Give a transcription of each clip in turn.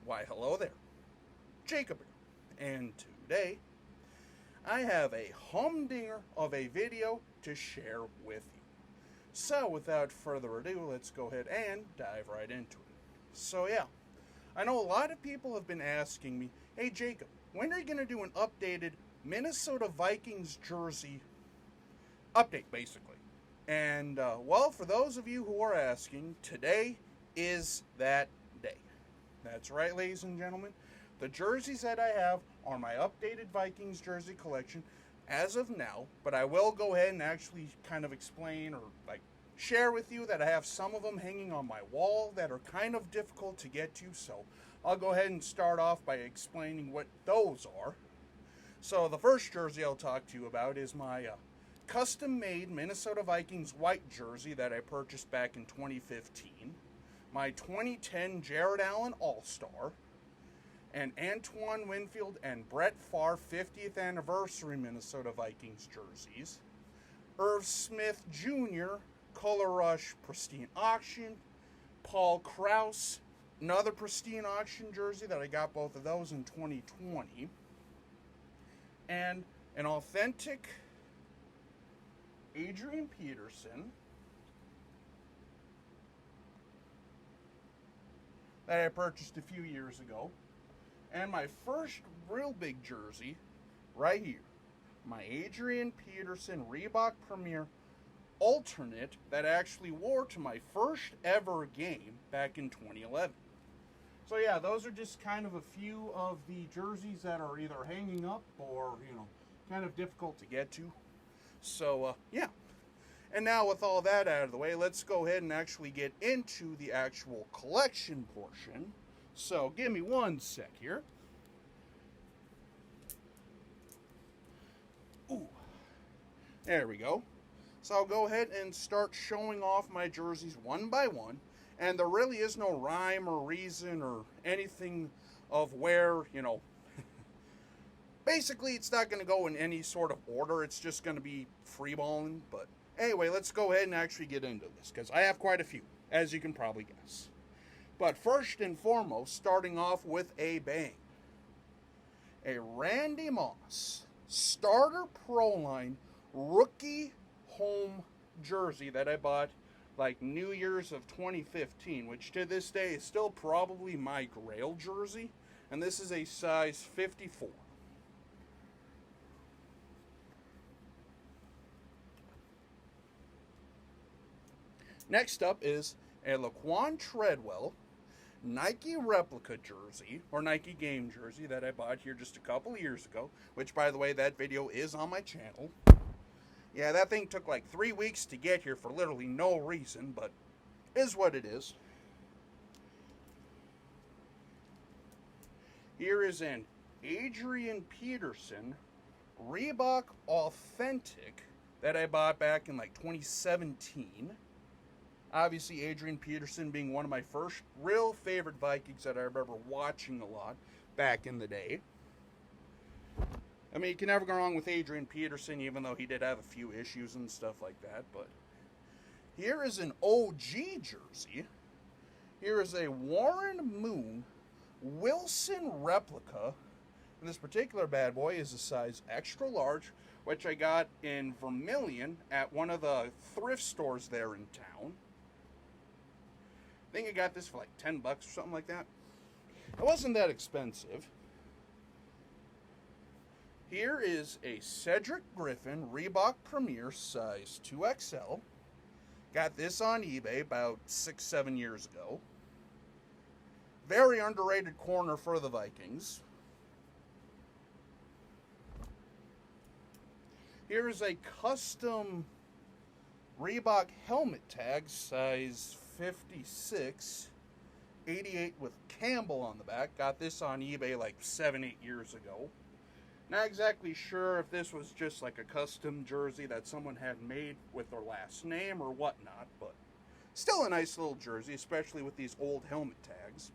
Why, hello there, Jacob here, and today I have a humdinger of a video to share with you. So without further ado, let's go ahead and dive right into it. So yeah, I know a lot of people have been asking me, hey Jacob, when are you going to do an updated Minnesota Vikings jersey update, basically? And well, for those of you who are asking, today is that day. That's right, ladies and gentlemen. The jerseys that I have are my updated Vikings jersey collection as of now, but I will go ahead and actually kind of explain or share with you that I have some of them hanging on my wall that are kind of difficult to get to, so I'll go ahead and start off by explaining what those are. So the first jersey I'll talk to you about is my custom-made Minnesota Vikings white jersey that I purchased back in 2015. My 2010 Jared Allen All-Star, and Antoine Winfield and Brett Favre 50th Anniversary Minnesota Vikings jerseys, Irv Smith Jr. Color Rush Pristine Auction, Paul Krause, another Pristine Auction jersey that I got both of those in 2020, and an authentic Adrian Peterson that I purchased a few years ago, and my first real big jersey right here, my Adrian Peterson Reebok Premier alternate that I actually wore to my first ever game back in 2011. So yeah, those are just kind of a few of the jerseys that are either hanging up or, kind of difficult to get to. So yeah. And now with all that out of the way, let's go ahead and actually get into the actual collection portion. So give me one sec here. Ooh, there we go. So I'll go ahead and start showing off my jerseys one by one. And there really is no rhyme or reason or anything of where, basically it's not going to go in any sort of order. It's just going to be freeballing. But anyway, let's go ahead and actually get into this, because I have quite a few, as you can probably guess. But first and foremost, starting off with a bang, a Randy Moss Starter Pro Line rookie home jersey that I bought New Year's of 2015, which to this day is still probably my grail jersey, and this is a size 54. Next up is a Laquan Treadwell Nike replica jersey, or Nike game jersey, that I bought here just a couple years ago, which, by the way, that video is on my channel. Yeah, that thing took 3 weeks to get here for literally no reason, but is what it is. Here is an Adrian Peterson Reebok Authentic that I bought back in 2017. Obviously, Adrian Peterson being one of my first real favorite Vikings that I remember watching a lot back in the day. I mean, you can never go wrong with Adrian Peterson, even though he did have a few issues and stuff like that. But here is an OG jersey. Here is a Warren Moon Wilson replica. And this particular bad boy is a size extra large, which I got in Vermilion at one of the thrift stores there in town. I think I got this for $10 or something like that. It wasn't that expensive. Here is a Cedric Griffin Reebok Premier size 2XL. Got this on eBay about 6-7 years ago. Very underrated corner for the Vikings. Here is a custom Reebok helmet tag size 56, 88 with Campbell on the back. Got this on eBay 7-8 years ago. Not exactly sure if this was just a custom jersey that someone had made with their last name or whatnot, but still a nice little jersey, especially with these old helmet tags.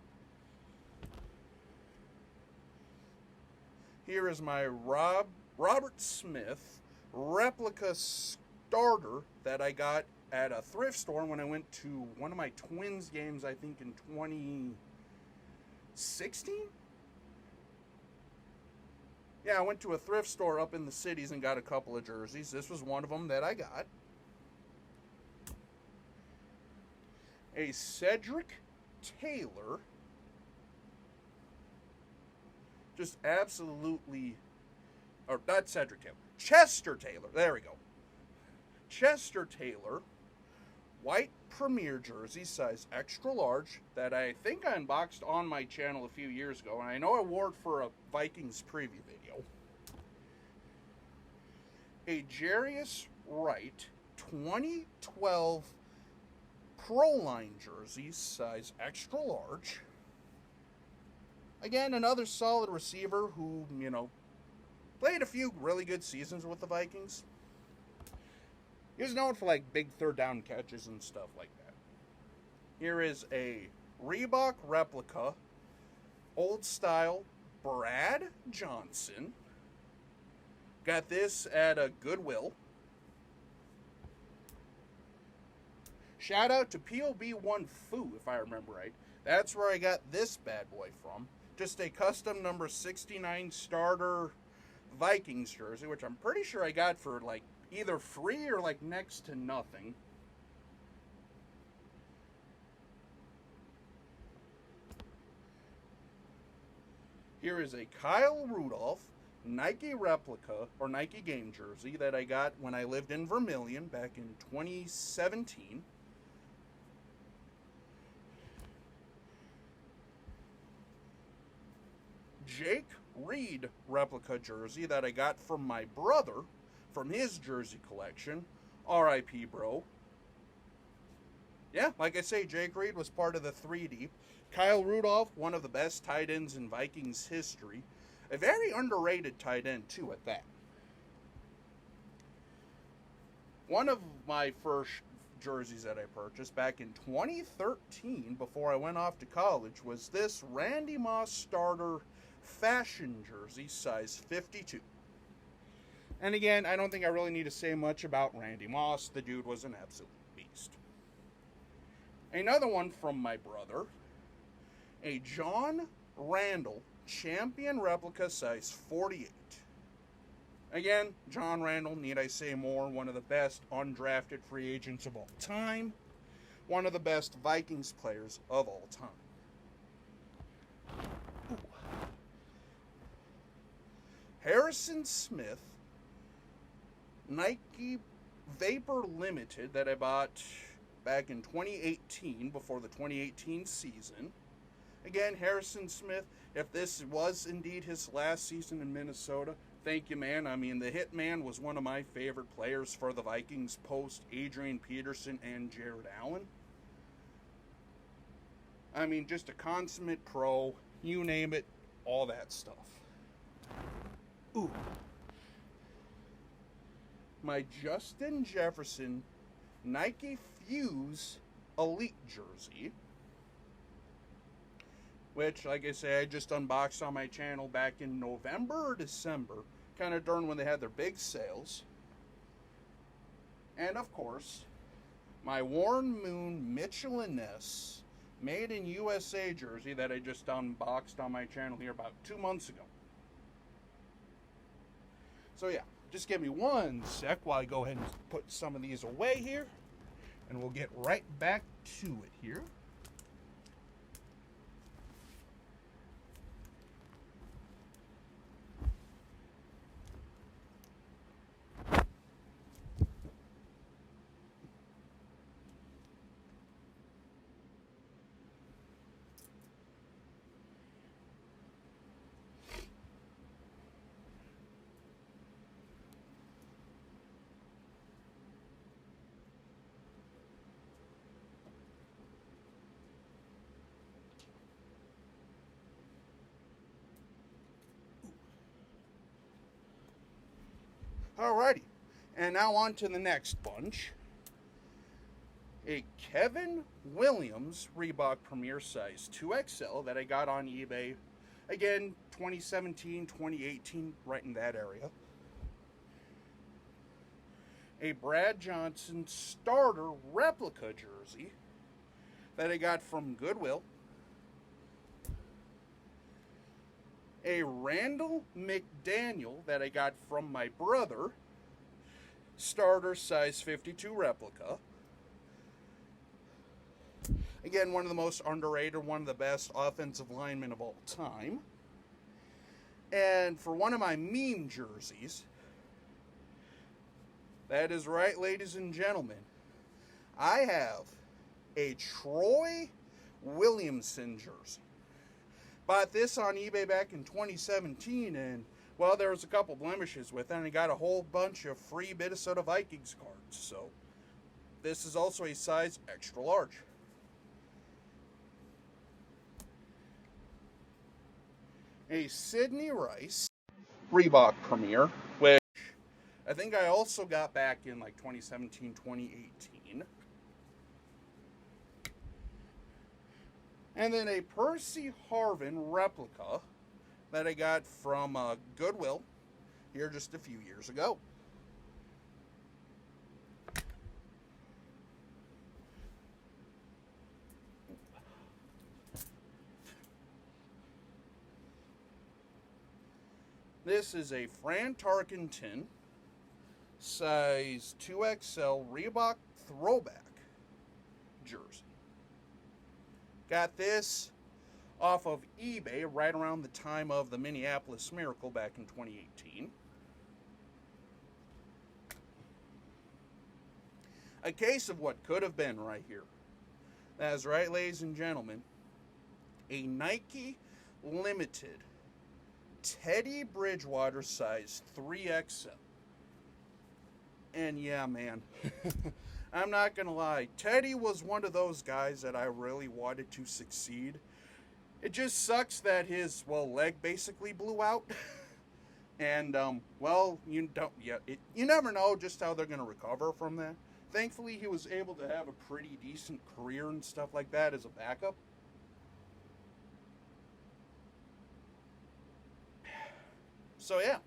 Here is my Robert Smith replica starter that I got at a thrift store when I went to one of my Twins games, I think in 20 16? Yeah, I went to a thrift store up in the cities and got a couple of jerseys. This was one of them that I got. A Cedric Taylor. Just absolutely, or not Cedric Taylor, Chester Taylor. There we go. Chester Taylor, white Premier jersey, size extra large, that I think I unboxed on my channel a few years ago, and I know I wore it for a Vikings preview video. A Jarius Wright 2012 Pro Line jersey, size extra large. Again, another solid receiver who, played a few really good seasons with the Vikings. He was known for, like, big third down catches and stuff like that. Here is a Reebok replica, old style, Brad Johnson. Got this at a Goodwill. Shout out to POB1 Foo, if I remember right. That's where I got this bad boy from. Just a custom number 69 starter Vikings jersey, which I'm pretty sure I got for, like, either free or, like, next to nothing. Here is a Kyle Rudolph Nike replica, or Nike game jersey, that I got when I lived in Vermilion back in 2017. Jake Reed replica jersey that I got from my brother from his jersey collection. R.I.P. bro. Yeah, like I say, Jake Reed was part of the 3D. Kyle Rudolph, one of the best tight ends in Vikings history. A very underrated tight end, too, at that. One of my first jerseys that I purchased back in 2013, before I went off to college, was this Randy Moss starter fashion jersey, size 52. And again, I don't think I really need to say much about Randy Moss. The dude was an absolute beast. Another one from my brother, a John Randall champion replica, size 48. Again, John Randall, need I say more, one of the best undrafted free agents of all time. One of the best Vikings players of all time. Ooh. Harrison Smith Nike Vapor Limited that I bought back in 2018, before the 2018 season. Again, Harrison Smith, if this was indeed his last season in Minnesota, thank you, man. I mean, the Hitman was one of my favorite players for the Vikings post Adrian Peterson and Jared Allen. I mean, just a consummate pro, you name it, all that stuff. Ooh. My Justin Jefferson Nike Fuse Elite jersey, which, like I say, I just unboxed on my channel back in November or December, kind of during when they had their big sales. And, of course, my Warren Moon Mitchell & Ness Made in USA jersey that I just unboxed on my channel here about 2 months ago. So, yeah, just give me 1 sec while I go ahead and put some of these away here, and we'll get right back to it here. Alrighty, and now on to the next bunch. A Kevin Williams Reebok Premier Size 2XL that I got on eBay. Again, 2017, 2018, right in that area. A Brad Johnson Starter Replica jersey that I got from Goodwill. a Randall McDaniel that I got from my brother, starter size 52 replica. Again, one of the most underrated, one of the best offensive linemen of all time. And for one of my meme jerseys, that is right, ladies and gentlemen, I have a Troy Williamson jersey. Bought this on eBay back in 2017, and, well, there was a couple blemishes with it, and I got a whole bunch of free Minnesota Vikings cards. So, this is also a size extra large. A Sidney Rice Reebok Premier, which I think I also got back in like 2017, 2018. And then a Percy Harvin replica that I got from Goodwill here just a few years ago. This is a Fran Tarkenton size 2XL Reebok throwback jersey. Got this off of eBay right around the time of the Minneapolis Miracle back in 2018. A case of what could have been right here. That's right, ladies and gentlemen. A Nike Limited Teddy Bridgewater size 3XL. And yeah, man, I'm not going to lie. Teddy was one of those guys that I really wanted to succeed. It just sucks that his, well, leg basically blew out. And, well, you never know just how they're going to recover from that. Thankfully, he was able to have a pretty decent career and stuff like that as a backup. So, yeah.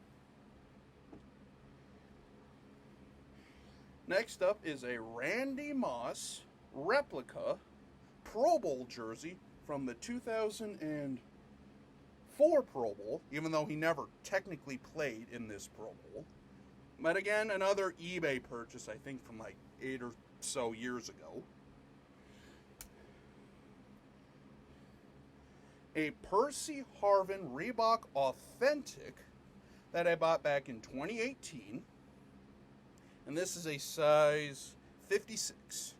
Next up is a Randy Moss replica Pro Bowl jersey from the 2004 Pro Bowl, even though he never technically played in this Pro Bowl. But again, another eBay purchase, I think, from like 8 or so years ago. A Percy Harvin Reebok Authentic that I bought back in 2018. And this is a size 56.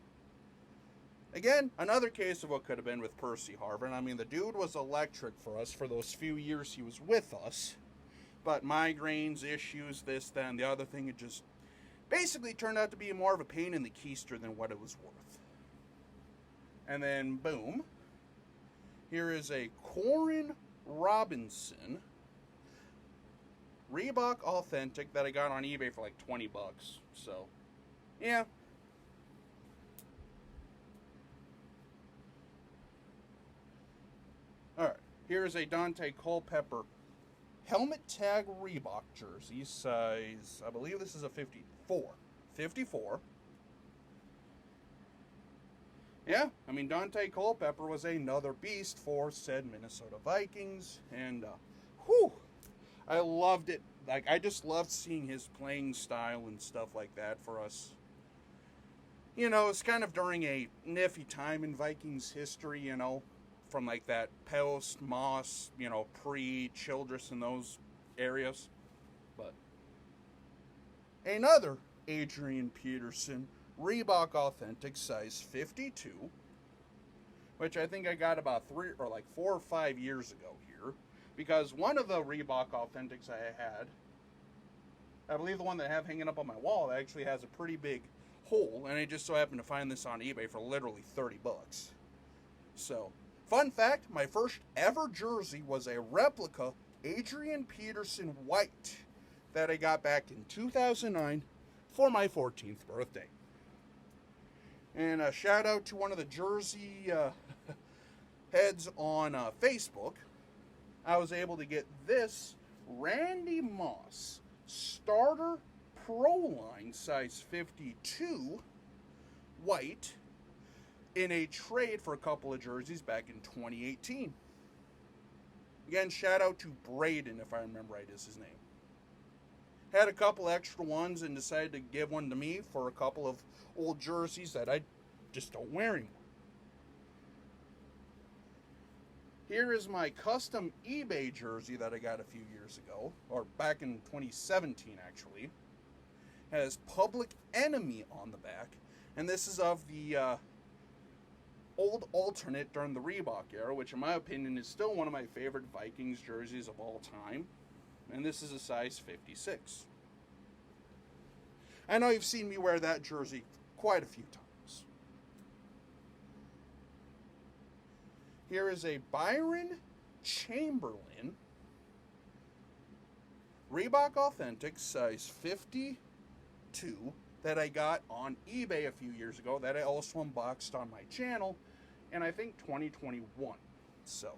Again, another case of what could have been with Percy Harvin. I mean, the dude was electric for us for those few years he was with us. But migraines, issues, this, that, and the other thing, it just basically turned out to be more of a pain in the keister than what it was worth. And then, boom. Here is a Corin Robinson Reebok Authentic that I got on eBay for like 20 bucks. So, yeah. Alright, here's a Dante Culpepper helmet tag Reebok jersey, size, I believe this is a 54. 54. Yeah, I mean, Dante Culpepper was another beast for said Minnesota Vikings, and, whew, I loved it. Like, I just loved seeing his playing style and stuff like that for us. You know, it's kind of during a nifty time in Vikings history, you know, from like that post Moss, you know, pre-Childress and those areas. But another Adrian Peterson Reebok Authentic size 52, which I think I got about 4 or 5 years ago here, because one of the Reebok Authentics I had, I believe the one that I have hanging up on my wall, actually has a pretty big hole, and I just so happened to find this on eBay for literally 30 bucks. So, fun fact, my first ever jersey was a replica Adrian Peterson white that I got back in 2009 for my 14th birthday. And a shout out to one of the jersey heads on Facebook. I was able to get this Randy Moss starter Pro Line size 52 white in a trade for a couple of jerseys back in 2018. Again, shout out to Braden, if I remember right is his name. Had a couple extra ones and decided to give one to me for a couple of old jerseys that I just don't wear anymore. Here is my custom eBay jersey that I got a few years ago, or back in 2017 actually. Has Public Enemy on the back, and this is of the old alternate during the Reebok era, which in my opinion is still one of my favorite Vikings jerseys of all time, and this is a size 56. I know you've seen me wear that jersey quite a few times. Here is a Byron Chamberlain Reebok Authentic size 52 that I got on eBay a few years ago that I also unboxed on my channel in I think 2021. So,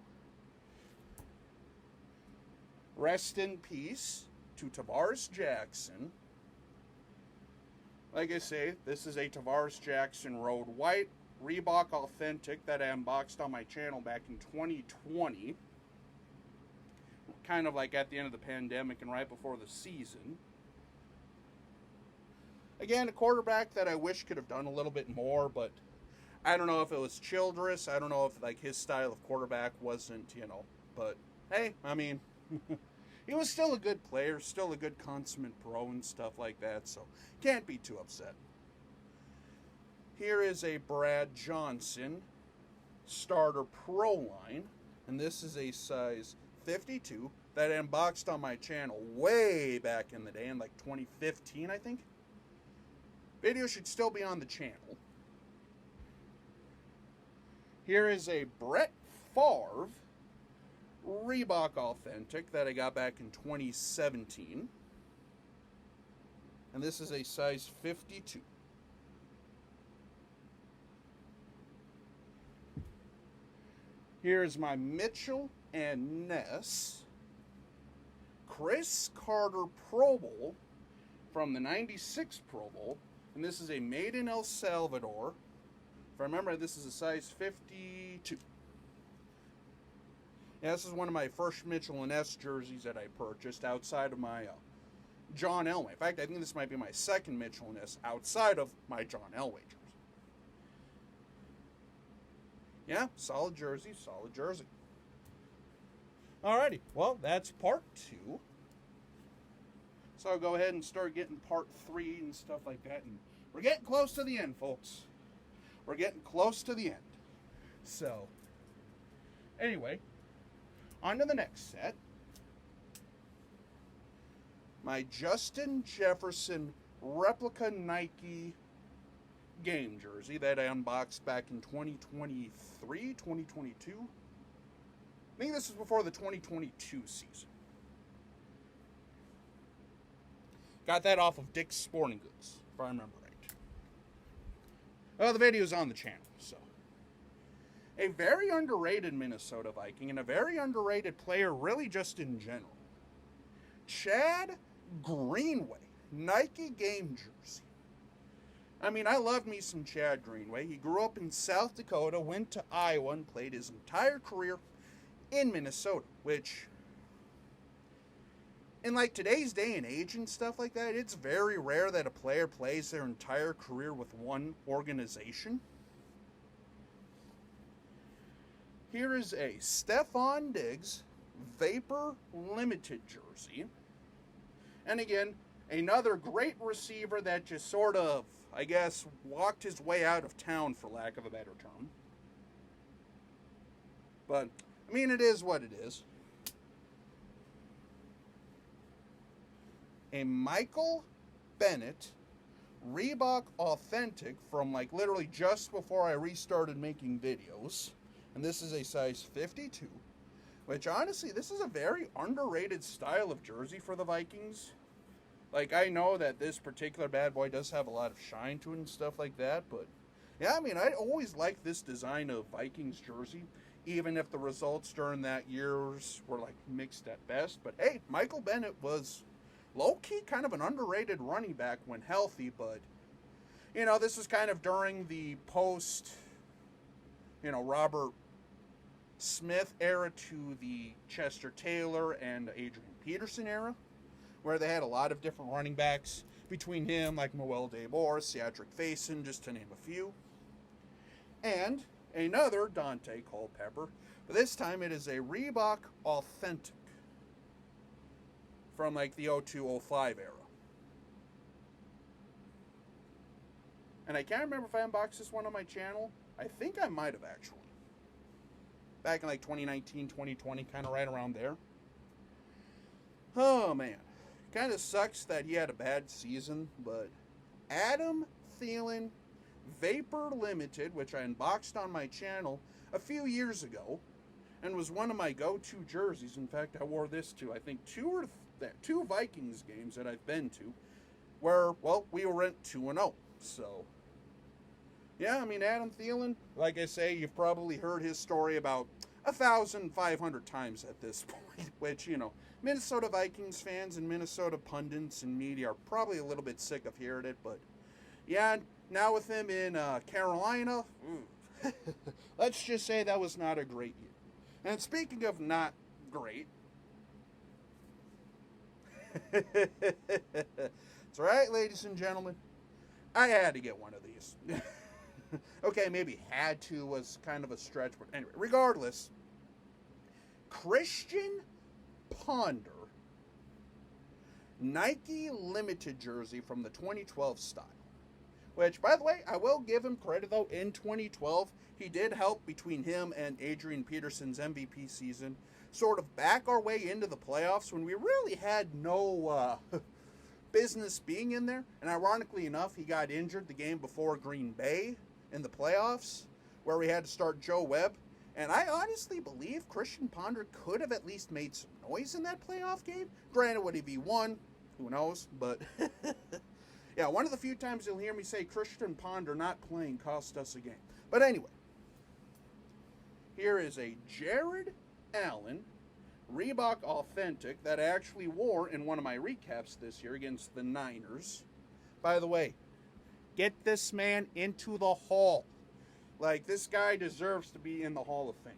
rest in peace to Tavares Jackson. Like I say, this is a Tavares Jackson Road White Reebok Authentic that I unboxed on my channel back in 2020. Kind of like at the end of the pandemic and right before the season. Again, a quarterback that I wish could have done a little bit more, but I don't know if it was Childress. I don't know if like his style of quarterback wasn't, but hey, I mean, he was still a good player, still a good consummate pro and stuff like that, so can't be too upset. Here is a Brad Johnson Starter Pro line, and this is a size 52 that I unboxed on my channel way back in the day, in like 2015, I think. Video should still be on the channel. Here is a Brett Favre Reebok Authentic that I got back in 2017. And this is a size 52. Here's my Mitchell and Ness Chris Carter Pro Bowl from the 96 Pro Bowl. And this is a made in El Salvador. If I remember, this is a size 52. Yeah, this is one of my first Mitchell and Ness jerseys that I purchased outside of my John Elway. In fact, I think this might be my second Mitchell and Ness outside of my John Elway jersey. Yeah, solid jersey, solid jersey. Alrighty, well, that's part 2. So I'll go ahead and start getting part 3 and stuff like that. And we're getting close to the end, folks. We're getting close to the end. So, anyway, on to the next set. My Justin Jefferson replica Nike game jersey that I unboxed back in 2023, 2022. I think this is before the 2022 season. Got that off of Dick's Sporting Goods, if I remember right. Well, the video's on the channel, so. A very underrated Minnesota Viking and a very underrated player, really just in general. Chad Greenway, Nike game jersey. I mean, I love me some Chad Greenway. He grew up in South Dakota, went to Iowa, and played his entire career in Minnesota, which, in like today's day and age and stuff like that, it's very rare that a player plays their entire career with one organization. Here is a Stephon Diggs Vapor Limited jersey. And again, another great receiver that just sort of, I guess, walked his way out of town, for lack of a better term. But, I mean, it is what it is. A Michael Bennett Reebok Authentic from like literally just before I restarted making videos. And this is a size 52. Which honestly, this is a very underrated style of jersey for the Vikings. Like, I know that this particular bad boy does have a lot of shine to it and stuff like that. But yeah, I mean, I always liked this design of Vikings jersey. Even if the results during that years were like mixed at best. But hey, Michael Bennett was low-key kind of an underrated running back when healthy, but, you know, this is kind of during the post, Robert Smith era to the Chester Taylor and Adrian Peterson era, where they had a lot of different running backs between him, like Moel DeBoer, Cedric Faison, just to name a few. And another Dante Culpepper, but this time it is a Reebok Authentic from like the 02-05 era. And I can't remember if I unboxed this one on my channel. I think I might have actually. Back in like 2019, 2020, kind of right around there. Oh man. Kind of sucks that he had a bad season, but Adam Thielen Vapor Limited, which I unboxed on my channel a few years ago, and was one of my go-to jerseys. In fact, I wore this to, I think, two Vikings games that I've been to, where, well, we went 2-0. So, yeah, I mean, Adam Thielen, like I say, you've probably heard his story about 1,500 times at this point, which, you know, Minnesota Vikings fans and Minnesota pundits and media are probably a little bit sick of hearing it, but yeah, now with him in Carolina, let's just say that was not a great year. And speaking of not great, that's right, ladies and gentlemen, I had to get one of these. Okay, maybe had to was kind of a stretch, but anyway, regardless, Christian Ponder Nike Limited jersey from the 2012 style. Which, by the way, I will give him credit, though. In 2012, he did help between him and Adrian Peterson's MVP season sort of back our way into the playoffs when we really had no business being in there. And ironically enough, he got injured the game before Green Bay in the playoffs, where we had to start Joe Webb. And I honestly believe Christian Ponder could have at least made some noise in that playoff game. Granted, would he won? Who knows? But yeah, one of the few times you'll hear me say Christian Ponder not playing cost us a game. But anyway, here is a Jared Allen Reebok Authentic that I actually wore in one of my recaps this year against the Niners. By the way, get this man into the Hall. Like, this guy deserves to be in the Hall of Fame.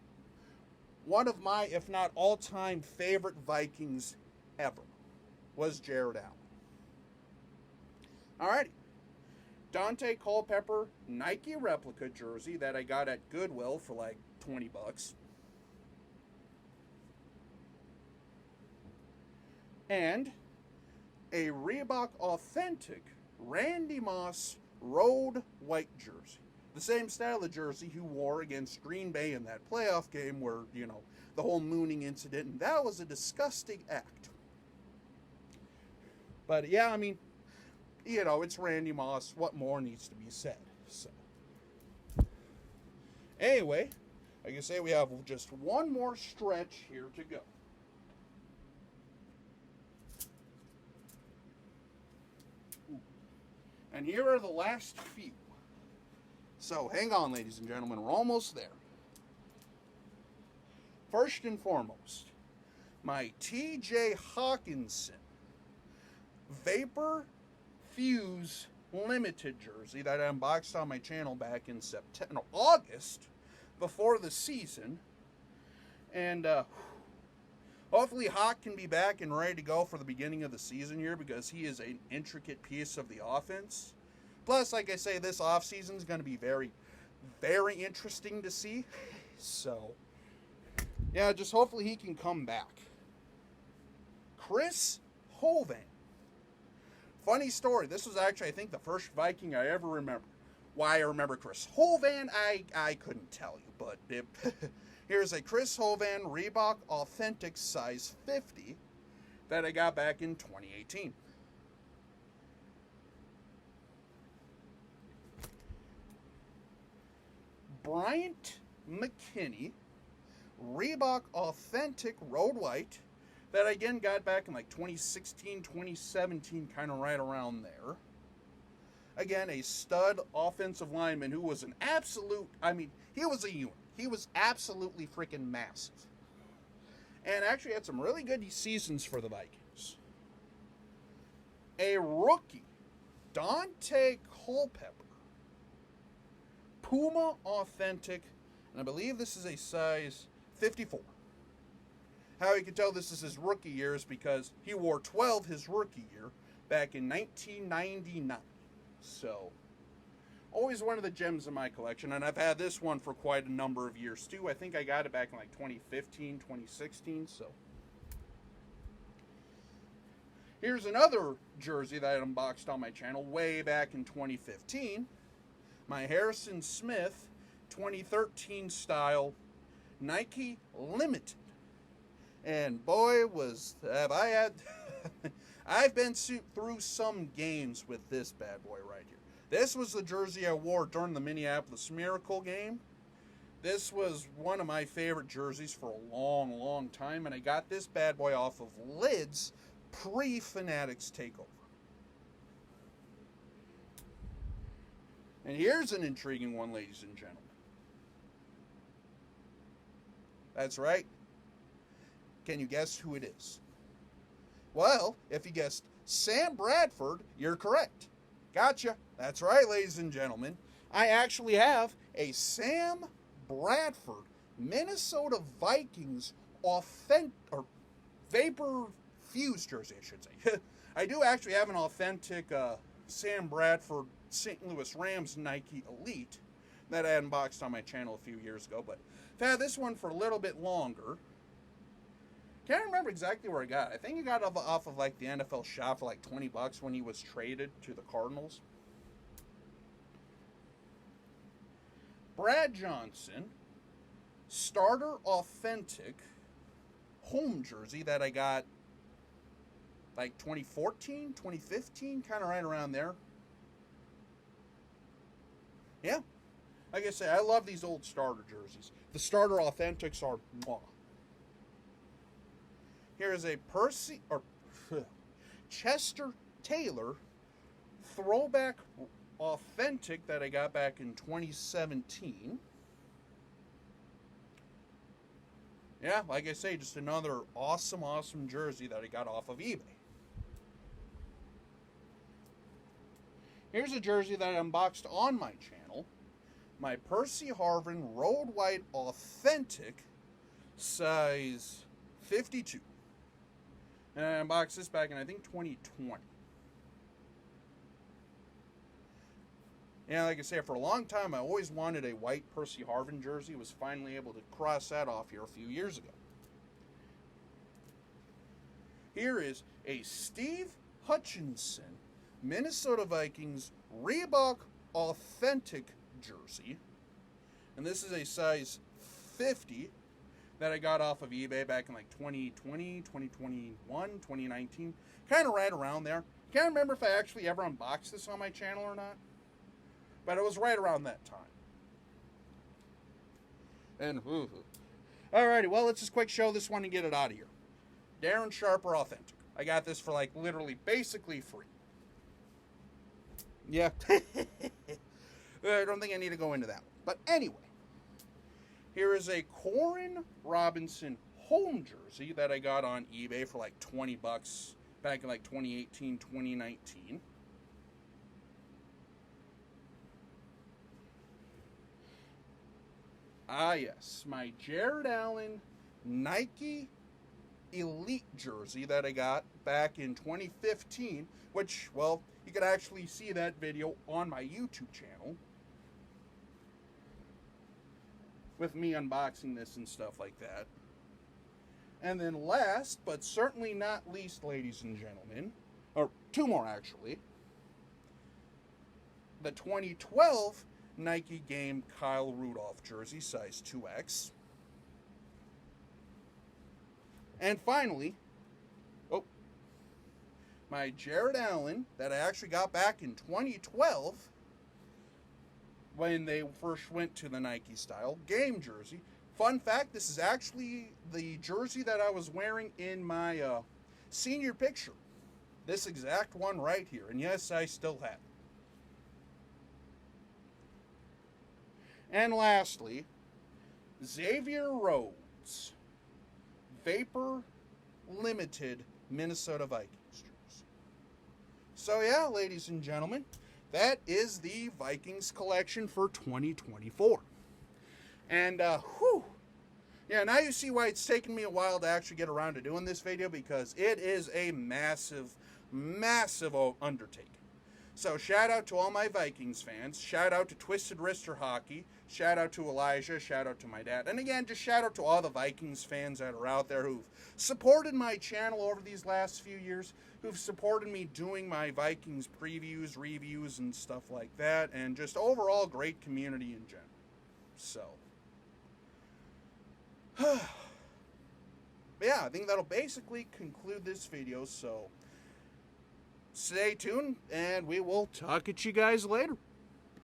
One of my, if not all-time favorite Vikings ever was Jared Allen. Alrighty. Dante Culpepper Nike replica jersey that I got at Goodwill for like $20. And a Reebok Authentic Randy Moss Road White jersey. The same style of jersey he wore against Green Bay in that playoff game where, you know, the whole mooning incident, and that was a disgusting act. But yeah, I mean, you know, it's Randy Moss. What more needs to be said? So, anyway, like I say, we have just one more stretch here to go. And here are the last few. So, hang on, ladies and gentlemen, we're almost there. First and foremost, my T.J. Hawkinson Vapor Fuse Limited jersey that I unboxed on my channel back in August, before the season. And hopefully Hawk can be back and ready to go for the beginning of the season here, because he is an intricate piece of the offense. Plus, like I say, this offseason is going to be very, very interesting to see. So, yeah, just hopefully he can come back. Chris Hovan. Funny story. This was actually, I think, the first Viking I ever remember. Why I remember Chris Hovan, I couldn't tell you. But here's a Chris Hovan Reebok Authentic size 50 that I got back in 2018. Bryant McKinney Reebok Authentic Road White that I again got back in like 2016, 2017, kind of right around there. Again, a stud offensive lineman who was an absolute, I mean, he was a unit. He was absolutely freaking massive. And actually had some really good seasons for the Vikings. A rookie, Dante Culpepper Puma Authentic, and I believe this is a size 54. How you can tell this is his rookie year is because he wore 12 his rookie year back in 1999. So, always one of the gems in my collection, and I've had this one for quite a number of years too. I think I got it back in like 2015, 2016, so. Here's another jersey that I unboxed on my channel way back in 2015. My Harrison Smith 2013 style Nike Limited. And boy, have I had... I've been through some games with this bad boy right here. This was the jersey I wore during the Minneapolis Miracle game. This was one of my favorite jerseys for a long, long time, and I got this bad boy off of Lids pre-Fanatics takeover. And here's an intriguing one, ladies and gentlemen. That's right. Can you guess who it is? Well, if you guessed Sam Bradford, you're correct. Gotcha. That's right, ladies and gentlemen. I actually have a Sam Bradford Minnesota Vikings Vapor Fuse jersey, I should say. I do actually have an authentic Sam Bradford St. Louis Rams Nike Elite that I unboxed on my channel a few years ago, but I've had this one for a little bit longer. Can't remember exactly where I got it. I think I got it off of like the NFL shop for like $20 when he was traded to the Cardinals. Brad Johnson, starter authentic home jersey that I got like 2014, 2015, kind of right around there. Yeah, like I say, I love these old starter jerseys. The starter authentics are mwah. Here is a Chester Taylor throwback authentic that I got back in 2017. Yeah, like I say, just another awesome, awesome jersey that I got off of eBay. Here's a jersey that I unboxed on my channel. My Percy Harvin Road White Authentic, size 52. And I unboxed this back in, I think, 2020. Yeah, like I say, for a long time, I always wanted a white Percy Harvin jersey. Was finally able to cross that off here a few years ago. Here is a Steve Hutchinson Minnesota Vikings Reebok Authentic jersey. And this is a size 50 that I got off of eBay back in like 2020, 2021, 2019. Kind of right around there. Can't remember if I actually ever unboxed this on my channel or not. But it was right around that time. And, alrighty, well, let's just quick show this one and get it out of here. Darren Sharper Authentic. I got this for like literally basically free. Yeah. I don't think I need to go into that one. But anyway. Here is a Corin Robinson home jersey that I got on eBay for like $20 back in like 2018, 2019. Ah, yes, my Jared Allen Nike Elite jersey that I got back in 2015, which, well, you could actually see that video on my YouTube channel with me unboxing this and stuff like that. And then last, but certainly not least, ladies and gentlemen, or two more actually, the 2012 Nike Game Kyle Rudolph jersey, size 2X. And finally, my Jared Allen that I actually got back in 2012 when they first went to the Nike style game jersey. Fun fact, this is actually the jersey that I was wearing in my senior picture. This exact one right here. And yes, I still have it. And lastly, Xavier Rhodes Vapor Limited Minnesota Vikings jersey. So yeah, ladies and gentlemen, that is the Vikings collection for 2024. And Yeah, now you see why it's taken me a while to actually get around to doing this video, because it is a massive, massive undertaking. So shout out to all my Vikings fans. Shout out to Twisted Wrister Hockey. Shout out to Elijah. Shout out to my dad. And again, just shout out to all the Vikings fans that are out there who've supported my channel over these last few years, who've supported me doing my Vikings previews, reviews, and stuff like that, and just overall great community in general. So, yeah, I think that'll basically conclude this video, so stay tuned, and we will talk at you guys later.